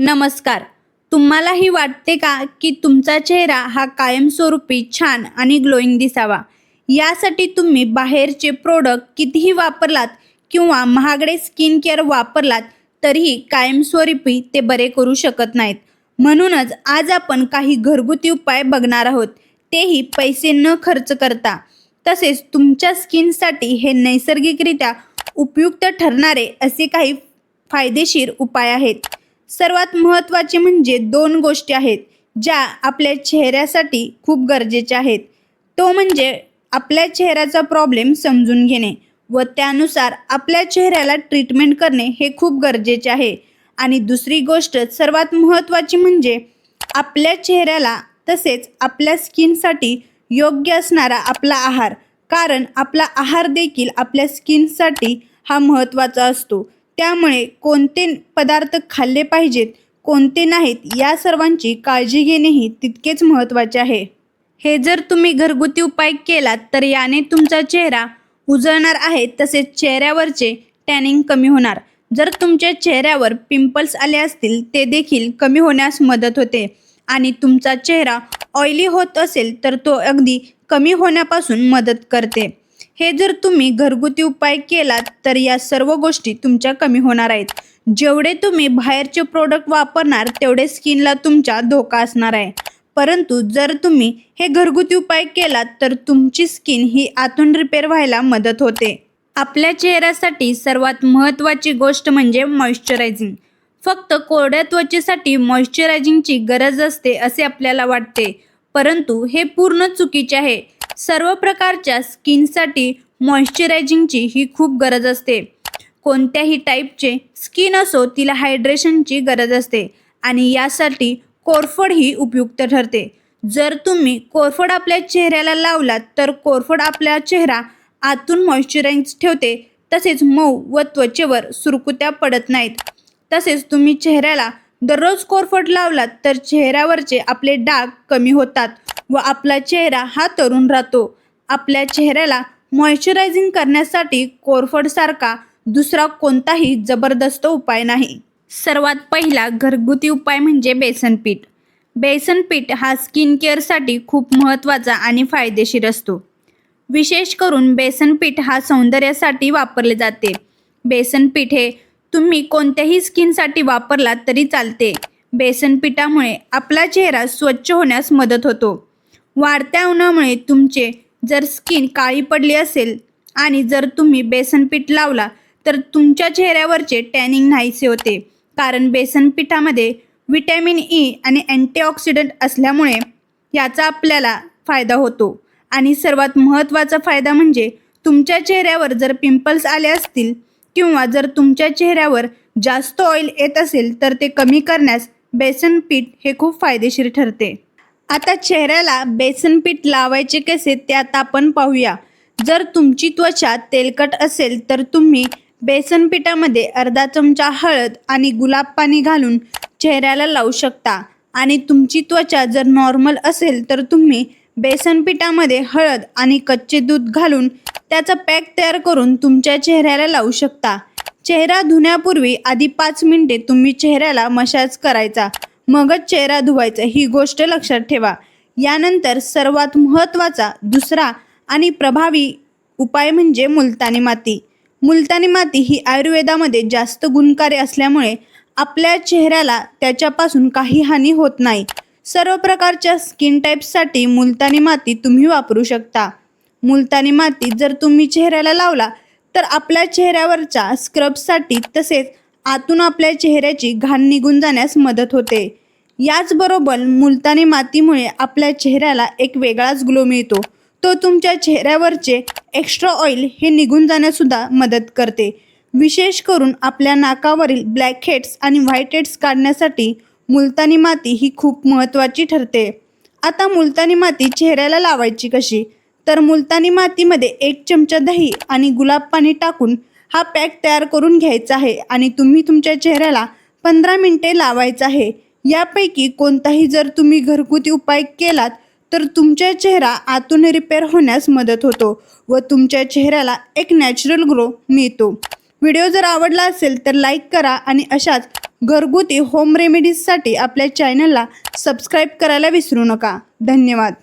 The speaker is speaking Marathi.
नमस्कार. तुम्हालाही वाटते का की तुमचा चेहरा हा कायमस्वरूपी छान आणि ग्लोईंग दिसावा? यासाठी तुम्ही बाहेरचे प्रोडक्ट कितीही वापरलात किंवा महागडे स्किन केअर वापरलात तरीही कायमस्वरूपी ते बरे करू शकत नाहीत. म्हणूनच आज आपण काही घरगुती उपाय बघणार आहोत, तेही पैसे न खर्च करता. तसेच तुमच्या स्किनसाठी हे नैसर्गिकरित्या उपयुक्त ठरणारे असे काही फायदेशीर उपाय आहेत. सर्वात महत्त्वाचे म्हणजे दोन गोष्टी आहेत ज्या आपल्या चेहऱ्यासाठी खूप गरजेच्या आहेत. तो म्हणजे आपल्या चेहऱ्याचा प्रॉब्लेम समजून घेणे व त्यानुसार आपल्या चेहऱ्याला ट्रीटमेंट करणे हे खूप गरजेचे आहे. आणि दुसरी गोष्ट सर्वात महत्त्वाची म्हणजे आपल्या चेहऱ्याला तसेच आपल्या स्किनसाठी योग्य असणारा आपला आहार. कारण आपला आहार देखील आपल्या स्किनसाठी हा महत्त्वाचा असतो. त्यामुळे कोणते पदार्थ खाल्ले पाहिजेत, कोणते नाहीत या सर्वांची काळजी घेणेही तितकेच महत्त्वाचे आहे. हे जर तुम्ही घरगुती उपाय केलात तर याने तुमचा चेहरा उजळणार आहे, तसेच चेहऱ्यावरचे टॅनिंग कमी होणार. जर तुमच्या चेहऱ्यावर पिंपल्स आले असतील ते देखील कमी होण्यास मदत होते आणि तुमचा चेहरा ऑइली होत असेल तर तो अगदी कमी होण्यापासून मदत करते. हे जर तुम्ही घरगुती उपाय केलात तर या सर्व गोष्टी तुमच्या कमी होणार आहेत. जेवढे तुम्ही बाहेरचे प्रोडक्ट वापरणार तेवढे स्किनला तुमच्या धोका असणार आहे. परंतु जर तुम्ही हे घरगुती उपाय केलात तर तुमची स्किन ही आतून रिपेअर व्हायला मदत होते. आपल्या चेहऱ्यासाठी सर्वात महत्त्वाची गोष्ट म्हणजे मॉइश्चरायझिंग. फक्त कोरड्या त्वचेसाठी मॉइश्चरायझिंगची गरज असते असे आपल्याला वाटते, परंतु हे पूर्ण चुकीचे आहे. सर्व प्रकारच्या स्किनसाठी मॉइश्चरायझिंगची ही खूप गरज असते. कोणत्याही टाईपचे स्किन असो तिला हायड्रेशनची गरज असते आणि यासाठी कोरफड ही उपयुक्त ठरते. जर तुम्ही कोरफड आपल्या चेहऱ्याला लावलात तर कोरफड आपला चेहरा आतून मॉइश्चराइज ठेवते, तसेच मऊ व त्वचेवर सुरकुत्या पडत नाहीत. तसेच तुम्ही चेहऱ्याला दररोज कोरफड लावलात तर चेहऱ्यावरचे आपले डाग कमी होतात व आपला चेहरा हा तरुण राहतो. आपल्या चेहऱ्याला मॉइश्चरायझिंग करण्यासाठी कोरफडसारखा दुसरा कोणताही जबरदस्त उपाय नाही. सर्वात पहिला घरगुती उपाय म्हणजे बेसन पीठ. बेसन पीठ हा स्किन केअरसाठी खूप महत्त्वाचा आणि फायदेशीर असतो. विशेष करून बेसन पीठ हा सौंदर्यासाठी वापरले जाते. बेसन पीठ हे तुम्ही कोणत्याही स्किनसाठी वापरलात तरी चालते. बेसन पिठामुळे आपला चेहरा स्वच्छ होण्यास मदत होतो. वाढत्या उन्हामुळे तुमचे जर स्किन काळी पडली असेल आणि जर तुम्ही बेसन पीठ लावला तर तुमच्या चेहऱ्यावरचे टॅनिंग नाहीसे होते. कारण बेसन पिठामध्ये व्हिटॅमिन ई आणि अँटीऑक्सिडंट असल्यामुळे याचा आपल्याला फायदा होतो. आणि सर्वात महत्त्वाचा फायदा म्हणजे तुमच्या चेहऱ्यावर जर पिंपल्स आले असतील किंवा जर तुमच्या चेहऱ्यावर जास्त ऑइल येत असेल तर ते कमी करण्यास बेसन पीठ हे खूप फायदेशीर ठरते. आता चेहऱ्याला बेसन पीठ लावायचे कसे ते आता आपण पाहूया. जर तुमची त्वचा तेलकट असेल तर तुम्ही बेसन पिठामध्ये अर्धा चमचा हळद आणि गुलाब पाणी घालून चेहऱ्याला लावू शकता. आणि तुमची त्वचा जर नॉर्मल असेल तर तुम्ही बेसन पिठामध्ये हळद आणि कच्चे दूध घालून त्याचा पॅक तयार करून तुमच्या चेहऱ्याला लावू शकता. चेहरा धुण्यापूर्वी आधी 5 मिनिटे तुम्ही चेहऱ्याला मसाज करायचा, मगच चेहरा धुवायचा, ही गोष्ट लक्षात ठेवा. यानंतर सर्वात महत्त्वाचा दुसरा आणि प्रभावी उपाय म्हणजे मुलतानी माती. मुलतानी माती ही आयुर्वेदामध्ये जास्त गुणकारी असल्यामुळे आपल्या चेहऱ्याला त्याच्यापासून काही हानी होत नाही. सर्व प्रकारच्या स्किन टाईप्ससाठी मुलतानी माती तुम्ही वापरू शकता. मुलतानी माती जर तुम्ही चेहऱ्याला लावला तर आपल्या चेहऱ्यावरच्या स्क्रबसाठी तसेच आतून आपल्या चेहऱ्याची घाण निघून जाण्यास मदत होते. याचबरोबर मुलतानी मातीमुळे आपल्या चेहऱ्याला एक वेगळाच ग्लो मिळतो. तो तुमच्या चेहऱ्यावरचे एक्स्ट्रा ऑइल हे निघून जाण्यासुद्धा मदत करते. विशेष करून आपल्या नाकावरील ब्लॅक हेड्स आणि व्हाईट हेड्स काढण्यासाठी मुलतानी माती ही खूप महत्त्वाची ठरते. आता मुलतानी माती चेहऱ्याला लावायची कशी, तर मुलतानी मातीमध्ये 1 चमचा दही आणि गुलाब पाणी टाकून हा पॅक तयार करून घ्यायचा आहे आणि तुम्ही तुमच्या चेहऱ्याला 15 मिनिटे लावायचा आहे. यापैकी कोणताही जर तुम्ही घरगुती उपाय केलात तर तुमचा चेहरा आतून रिपेअर होण्यास मदत होतो व तुमच्या चेहऱ्याला एक नॅचरल ग्लो मिळतो. व्हिडिओ जर आवडला असेल तर लाईक करा आणि अशाच घरगुती होम रेमेडीजसाठी आपल्या चॅनलला सबस्क्राईब करायला विसरू नका. धन्यवाद.